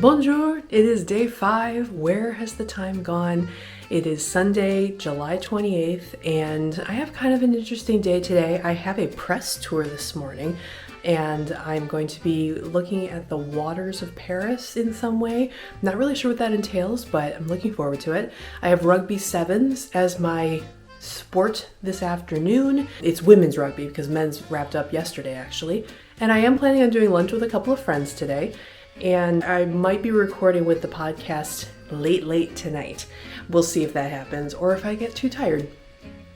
Bonjour! It is day 5. Where has the time gone? It is Sunday, July 28th, and I have kind of an interesting day today. I have a press tour this morning, and I'm going to be looking at the waters of Paris in some way. Not really sure what that entails, but I'm looking forward to it. I have Rugby 7s as my sport this afternoon. It's women's rugby because men's wrapped up yesterday actually. And I am planning on doing lunch with a couple of friends today. And I might be recording with the podcast late tonight. We'll see if that happens or if I get too tired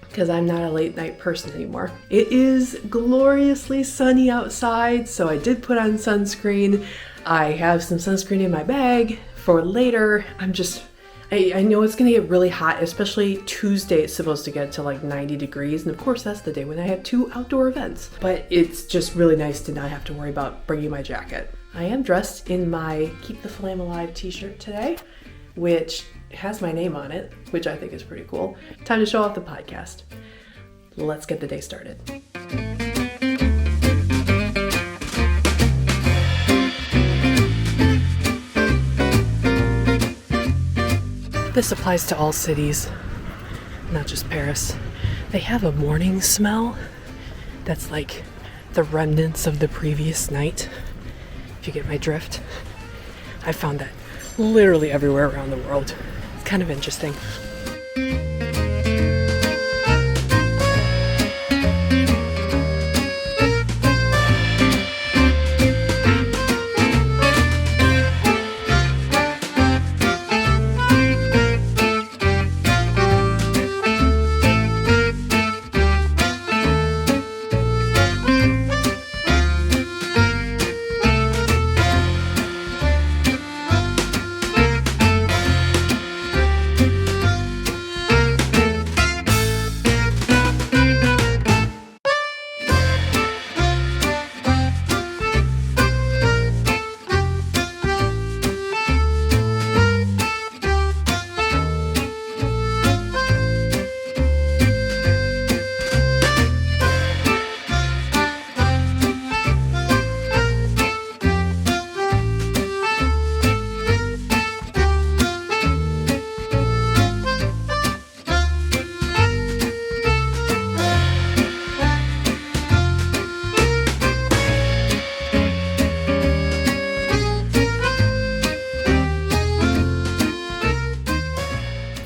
because I'm not a late night person anymore. It is gloriously sunny outside, so I did put on sunscreen. I have some sunscreen in my bag for later. I know it's gonna get really hot, especially Tuesday. It's supposed to get to like 90 degrees. And of course that's the day when I have 2 outdoor events. But it's just really nice to not have to worry about bringing my jacket. I am dressed in my Keep the Flame Alive t-shirt today, which has my name on it, which I think is pretty cool. Time to show off the podcast. Let's get the day started. This applies to all cities, not just Paris. They have a morning smell that's like the remnants of the previous night. If you get my drift. I found that literally everywhere around the world. It's kind of interesting.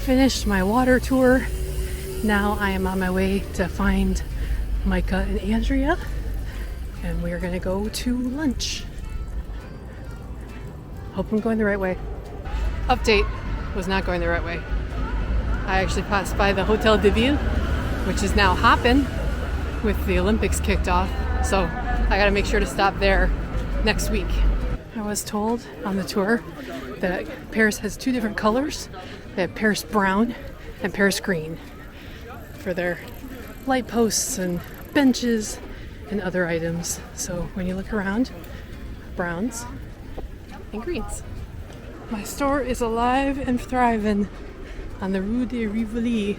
Finished my water tour. Now I am on my way to find Micah and Andrea, and we are gonna go to lunch. Hope I'm going the right way. Update, was not going the right way. I actually passed by the Hotel de Ville, which is now hopping with the Olympics kicked off, so I gotta make sure to stop there next week. I was told on the tour that Paris has 2 different colors. They have Paris brown and Paris green for their light posts and benches and other items. So when you look around, browns and greens. My store is alive and thriving on the Rue de Rivoli.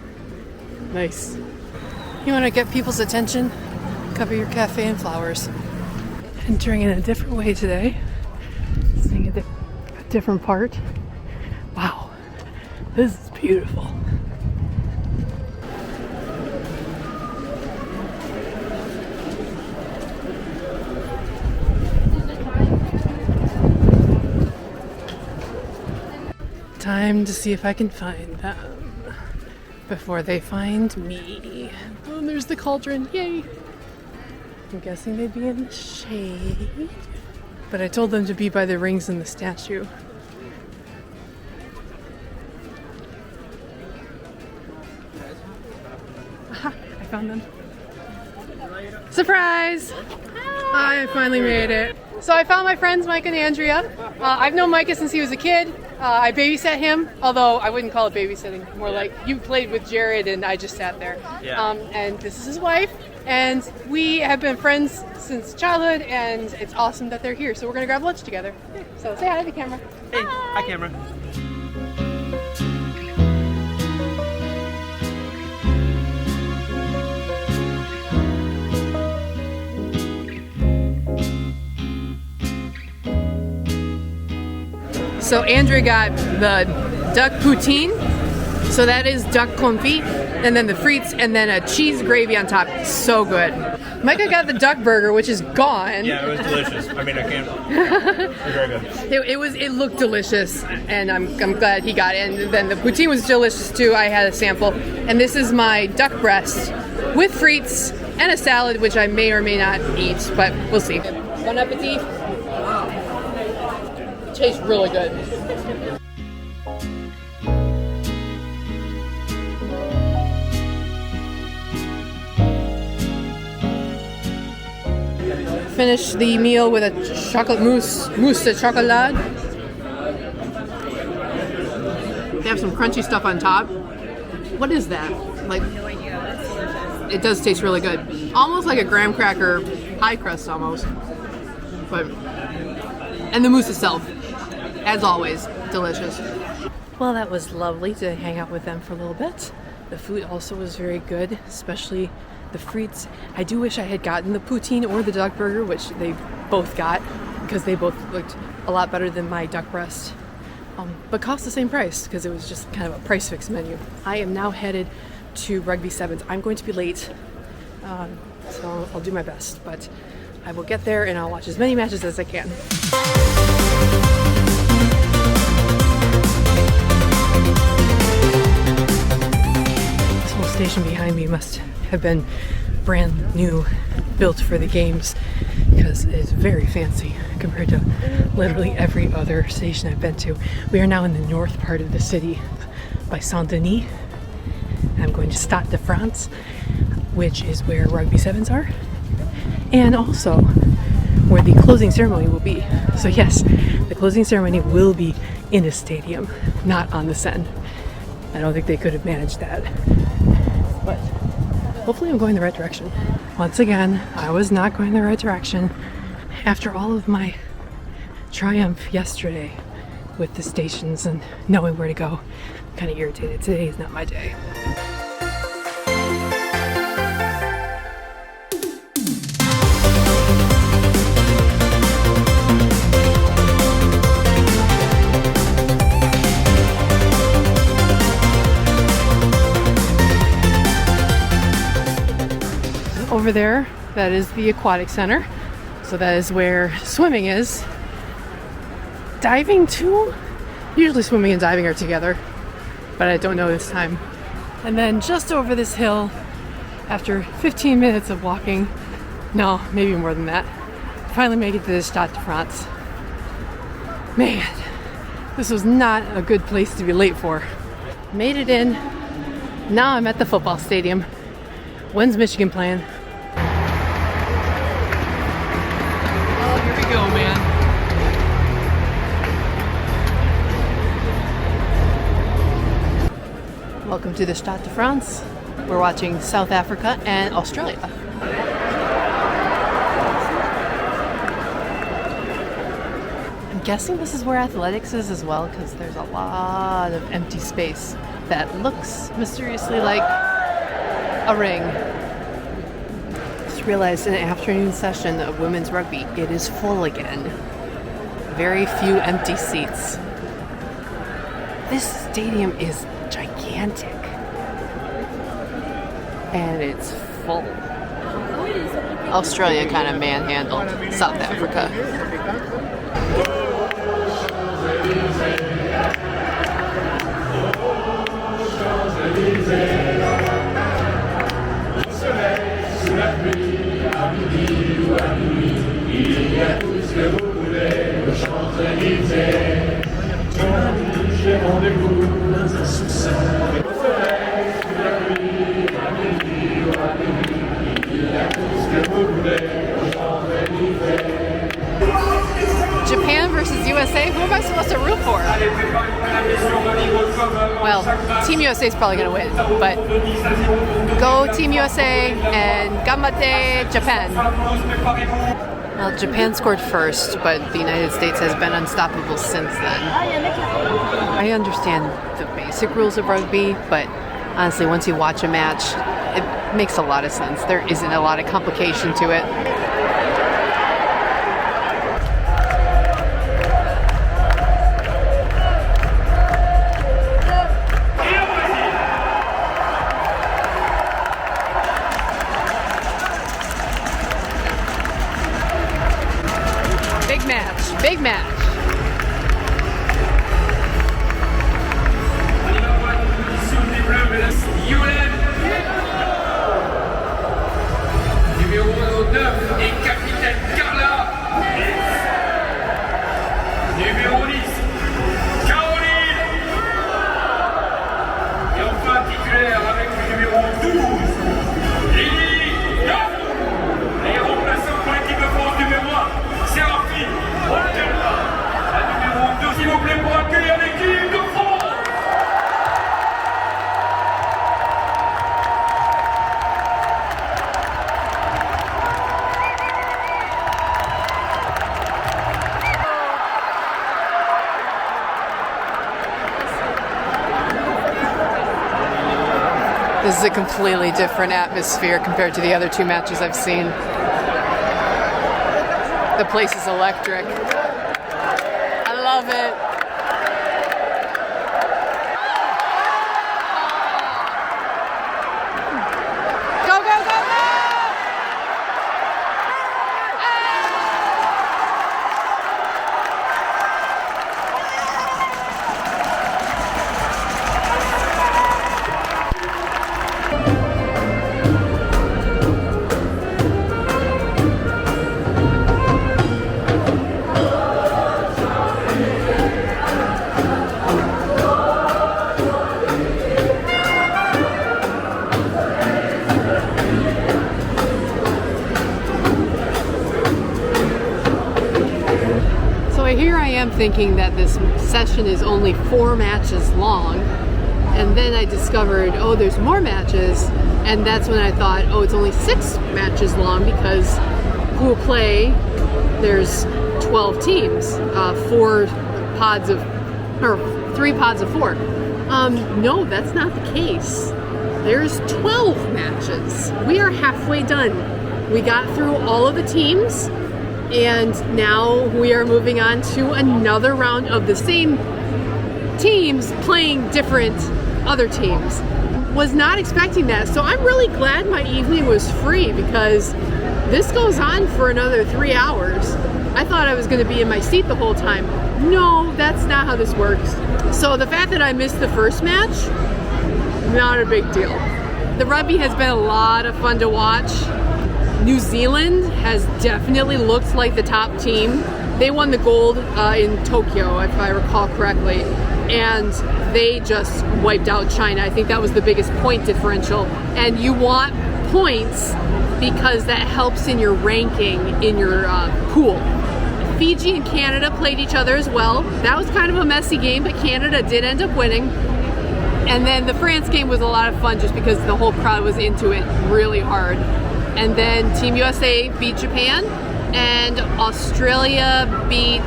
Nice. You want to get people's attention? Cover your cafe in flowers. Entering in a different way today. Seeing a different part. Wow. This is beautiful. Time to see if I can find them before they find me. Oh, there's the cauldron. Yay! I'm guessing they'd be in the shade. But I told them to be by the rings in the statue. I found them. Surprise! I finally made it. So I found my friends Mike and Andrea. I've known Micah since he was a kid. I babysat him, although I wouldn't call it babysitting. More like you played with Jared and I just sat there. Yeah. And this is his wife. And we have been friends since childhood, and it's awesome that they're here. So we're going to grab lunch together. So say hi to the camera. Hey, hi camera. So Andrea got the duck poutine. So that is duck confit, and then the frites, and then a cheese gravy on top. So good. Micah got the duck burger, which is gone. Yeah, it was delicious. I mean, I can't. It was very good. It looked delicious, and I'm glad he got it. And then the poutine was delicious too. I had a sample, and this is my duck breast with frites and a salad, which I may or may not eat, but we'll see. Bon appetit. It tastes really good. Finish the meal with a chocolate mousse de chocolat. They have some crunchy stuff on top. What is that? Like, it does taste really good. Almost like a graham cracker pie crust almost. But, and the mousse itself, as always, delicious. Well, that was lovely to hang out with them for a little bit. The food also was very good, especially the frites. I do wish I had gotten the poutine or the duck burger, which they both got, because they both looked a lot better than my duck breast, but cost the same price because it was just kind of a price fix menu. I am now headed to Rugby Sevens. I'm going to be late, so I'll do my best, but I will get there and I'll watch as many matches as I can. This whole station behind me must have been brand new, built for the games, because it's very fancy compared to literally every other station I've been to. We are now in the north part of the city by Saint-Denis. I'm going to Stade de France, which is where Rugby Sevens are, and also where the closing ceremony will be. So yes, the closing ceremony will be in a stadium, not on the Seine. I don't think they could have managed that, but hopefully I'm going the right direction. Once again, I was not going the right direction. After all of my triumph yesterday with the stations and knowing where to go, I'm kind of irritated. Today is not my day. Over there, that is the aquatic center. So that is where swimming is. Diving too? Usually swimming and diving are together, but I don't know this time. And then just over this hill, after 15 minutes of walking, no, maybe more than that, finally made it to the Stade de France. Man, this was not a good place to be late for. Made it in. Now I'm at the football stadium. When's Michigan playing? Go, man. Welcome to the Stade de France. We're watching South Africa and Australia. I'm guessing this is where athletics is as well, because there's a lot of empty space that looks mysteriously like a ring. Realized in the afternoon session of women's rugby, it is full again. Very few empty seats. This stadium is gigantic. And it's full. Australia kind of manhandled South Africa. Japan versus USA? Who am I supposed to root for? Well, Team USA is probably going to win, but go Team USA and ganbatte Japan. Well, Japan scored first, but the United States has been unstoppable since then. I understand the basic rules of rugby, but honestly, once you watch a match, it makes a lot of sense. There isn't a lot of complication to it. Big match, big match. Numéro 9 et capitaine Carla. Numéro 10, Caroline. Et enfin titulaire avec le numéro 12, Lily. Les remplaçants pour l'équipe de France numéro 1, Séraphine. La numéro 2, s'il vous plaît, pour accueillir l'équipe de France. This is a completely different atmosphere compared to the other two matches I've seen. The place is electric. I love it. Go, go, go, go! Here I am thinking that this session is only 4 matches long, and then I discovered, oh, there's more matches, and that's when I thought, oh, it's only 6 matches long because pool play, there's 12 teams, 3 pods of 4. No, that's not the case. There's 12 matches. We are halfway done. We got through all of the teams, and now we are moving on to another round of the same teams playing different other teams. Was not expecting that, so I'm really glad my evening was free because this goes on for another 3 hours. I thought I was going to be in my seat the whole time. No, that's not how this works. So the fact that I missed the first match, not a big deal. The rugby has been a lot of fun to watch. New Zealand has definitely looked like the top team. They won the gold in Tokyo, if I recall correctly, and they just wiped out China. I think that was the biggest point differential. And you want points because that helps in your ranking in your pool. Fiji and Canada played each other as well. That was kind of a messy game, but Canada did end up winning. And then the France game was a lot of fun just because the whole crowd was into it really hard. And then Team USA beat Japan, and Australia beat,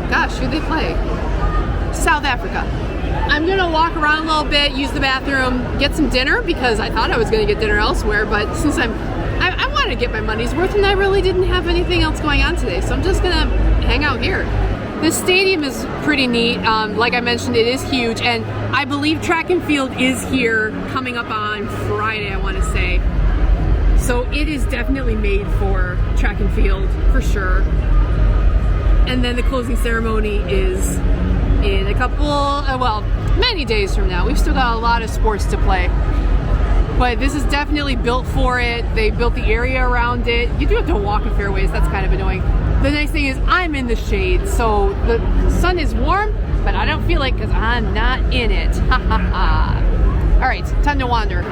gosh, who'd they play? South Africa. I'm gonna walk around a little bit, use the bathroom, get some dinner because I thought I was gonna get dinner elsewhere, but since I wanted to get my money's worth and I really didn't have anything else going on today, so I'm just gonna hang out here. This stadium is pretty neat. Like I mentioned, it is huge, and I believe track and field is here coming up on Friday, I wanna say. So it is definitely made for track and field, for sure. And then the closing ceremony is in a couple, many days from now. We've still got a lot of sports to play. But this is definitely built for it. They built the area around it. You do have to walk in fairways, that's kind of annoying. The nice thing is I'm in the shade, so the sun is warm, but I don't feel it because I'm not in it. Ha ha ha. All right, time to wander.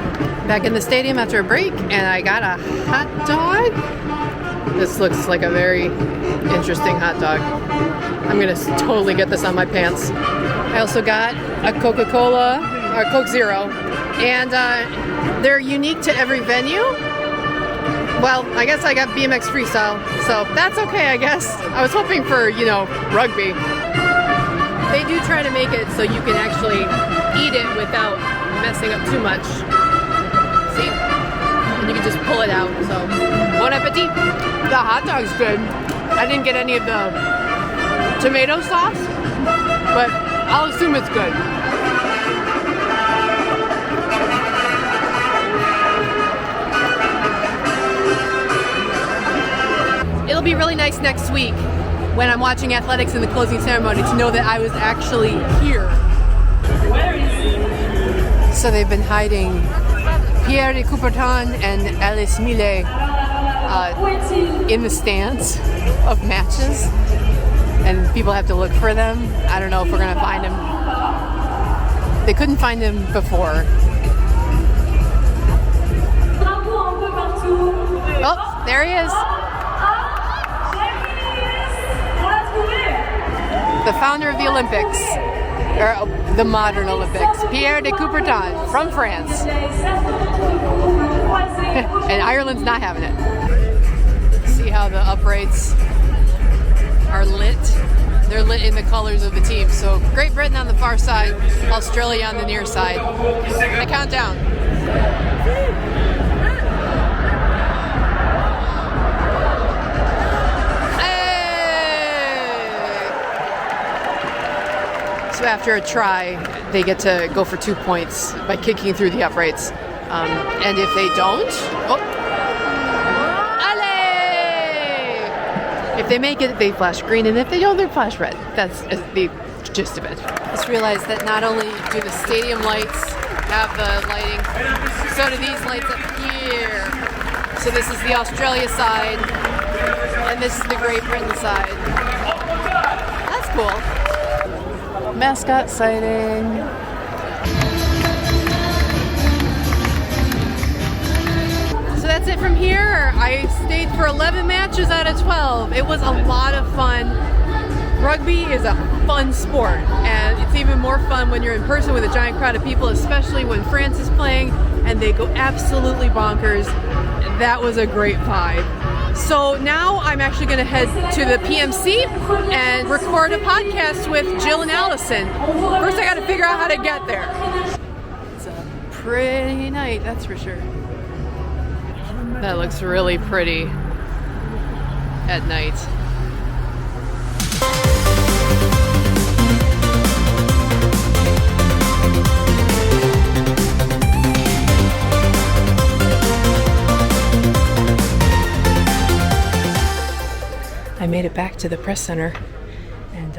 Back in the stadium after a break, and I got a hot dog. This looks like a very interesting hot dog. I'm gonna totally get this on my pants. I also got a Coca-Cola, or Coke Zero, and they're unique to every venue. Well, I guess I got BMX freestyle, so that's okay, I guess. I was hoping for, rugby. They do try to make it so you can actually eat it without messing up too much. See? And you can just pull it out, so bon appetit. The hot dog's good. I didn't get any of the tomato sauce, but I'll assume it's good. It'll be really nice next week when I'm watching athletics in the closing ceremony to know that I was actually here. So they've been hiding Pierre de Coubertin and Alice Millet in the stands of matches, and people have to look for them. I don't know if we're gonna find them. They couldn't find him before. Oh, there he is. The founder of the Olympics, or the modern Olympics, Pierre de Coubertin from France. And Ireland's not having it. See how the uprights are lit? They're lit in the colors of the team. So Great Britain on the far side, Australia on the near side. I count down. So after a try, they get to go for 2 points by kicking through the uprights. And if they don't, allez! If they make it, they flash green, and if they don't, they flash red. That's the gist of it. Just realized that not only do the stadium lights have the lighting, so do these lights up here. So this is the Australia side, and this is the Great Britain side. That's cool. Mascot sighting. So that's it from here. I stayed for 11 matches out of 12. It was a lot of fun. Rugby is a fun sport, and it's even more fun when you're in person with a giant crowd of people, especially when France is playing and they go absolutely bonkers. That was a great vibe. So now I'm actually going to head to the PMC and record a podcast with Jill and Allison. First I got to figure out how to get there. It's a pretty night, that's for sure. That looks really pretty at night. I made it back to the press center, and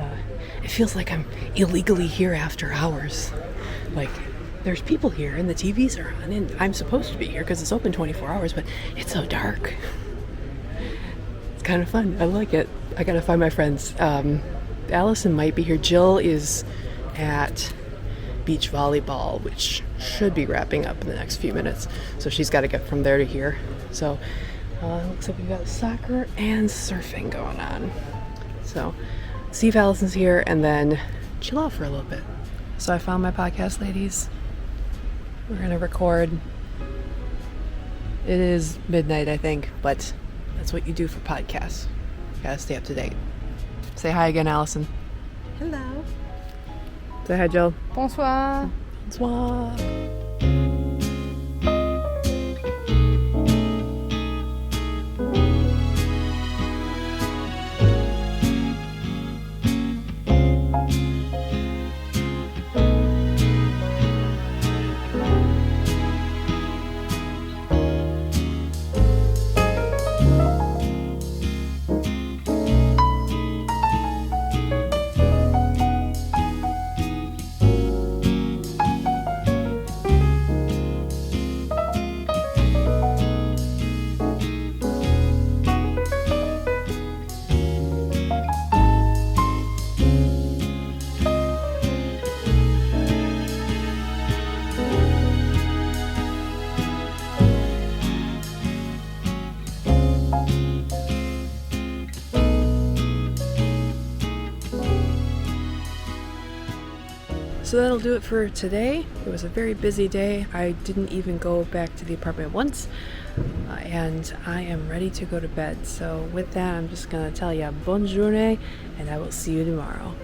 it feels like I'm illegally here after hours. Like, there's people here and the TVs are on, and I'm supposed to be here because it's open 24 hours, but it's so dark. It's kind of fun. I like it. I gotta find my friends. Allison might be here. Jill is at beach volleyball, which should be wrapping up in the next few minutes. So she's got to get from there to here. So looks like we've got soccer and surfing going on. So see if Allison's here and then chill out for a little bit. So I found my podcast, ladies. We're gonna record. It is midnight, I think, but that's what you do for podcasts. You gotta stay up to date. Say hi again, Allison. Hello. Say hi, Jill. Bonsoir. Bonsoir. So that'll do it for today. It was a very busy day. I didn't even go back to the apartment once, and I am ready to go to bed. So with that, I'm just gonna tell you bonne journée, and I will see you tomorrow.